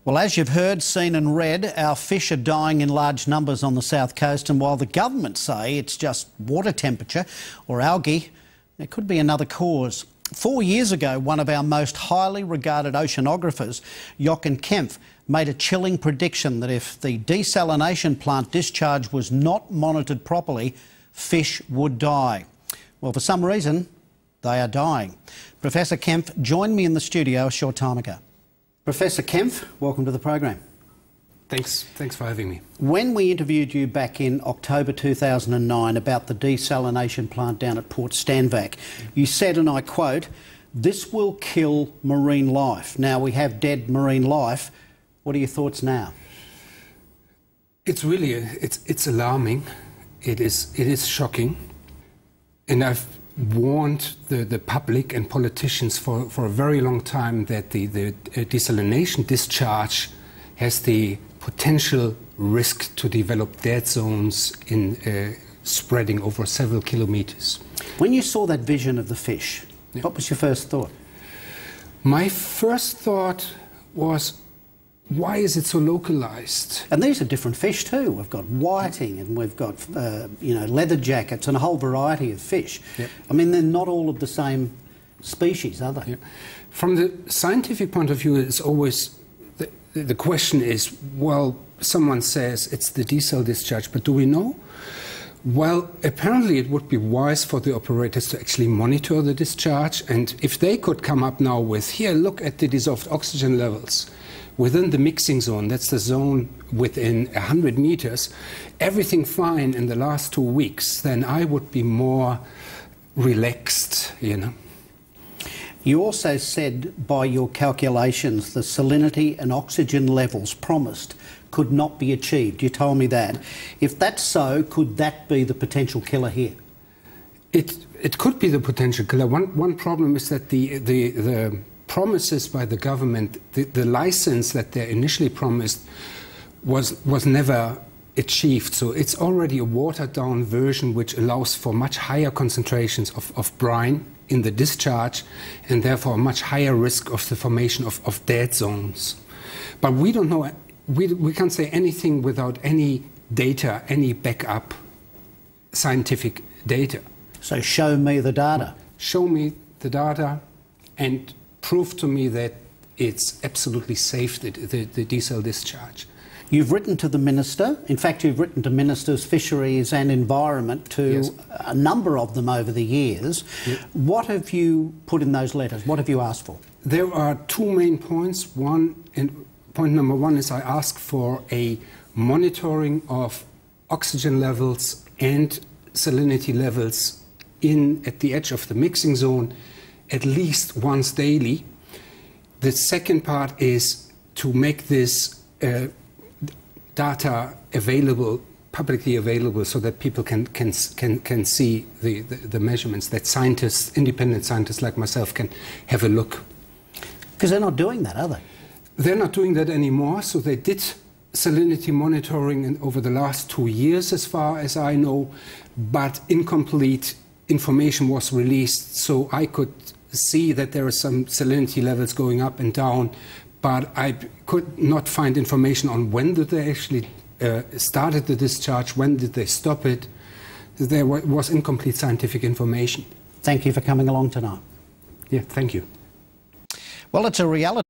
Well, as you've heard, seen and read, our fish are dying in large numbers on the south coast, and while the government say it's just water temperature or algae, there could be another cause. 4 years ago, one of our most highly regarded oceanographers, Jochen Kaempf, made a chilling prediction that if the desalination plant discharge was not monitored properly, fish would die. Well, for some reason, they are dying. Professor Kaempf joined me in the studio a short time ago. Professor Kaempf, welcome to the program. Thanks for having me. When we interviewed you back in October 2009 about the desalination plant down at Port Stanvac, you said, and I quote, "This will kill marine life." Now we have dead marine life. What are your thoughts now? It's really it's alarming. It is shocking, and I've warned the public and politicians for a very long time that the desalination discharge has the potential risk to develop dead zones in spreading over several kilometers. When you saw that vision of the fish, what was your first thought? My first thought was, why is it so localized? And these are different fish too. We've got whiting and we've got leather jackets and a whole variety of fish. Yep. I mean, they're not all of the same species, are they? Yep. From the scientific point of view, it's always the question is, well, someone says it's the desal discharge, but do we know? Well, apparently it would be wise for the operators to actually monitor the discharge, and if they could come up now with, here, look at the dissolved oxygen levels within the mixing zone, that's the zone within 100 meters, everything fine in the last 2 weeks, then I would be more relaxed, you know. You also said by your calculations the salinity and oxygen levels promised could not be achieved. You told me that. If that's so, could that be the potential killer here? It could be the potential killer. One problem is that the promises by the government, the license that they initially promised was never achieved. So it's already a watered down version which allows for much higher concentrations of brine in the discharge and therefore a much higher risk of the formation of dead zones. But we don't know, we can't say anything without any data, any backup scientific data. So show me the data. Show me the data and prove to me that it's absolutely safe, the desal discharge. You've written to the Minister. In fact, you've written to Ministers, Fisheries and Environment, to a number of them over the years. Yep. What have you put in those letters? What have you asked for? There are two main points. Point number one is I ask for a monitoring of oxygen levels and salinity levels at the edge of the mixing zone at least once daily. The second part is to make this data available, publicly available, so that people can see the measurements, that scientists, independent scientists like myself, can have a look. Because they're not doing that, are they? They're not doing that anymore. So they did salinity monitoring over the last 2 years, as far as I know, but incomplete information was released, so I could see that there are some salinity levels going up and down, but I could not find information on when did they actually started the discharge, when did they stop it. There was incomplete scientific information. Thank you for coming along tonight. Yeah, thank you. Well, it's a reality.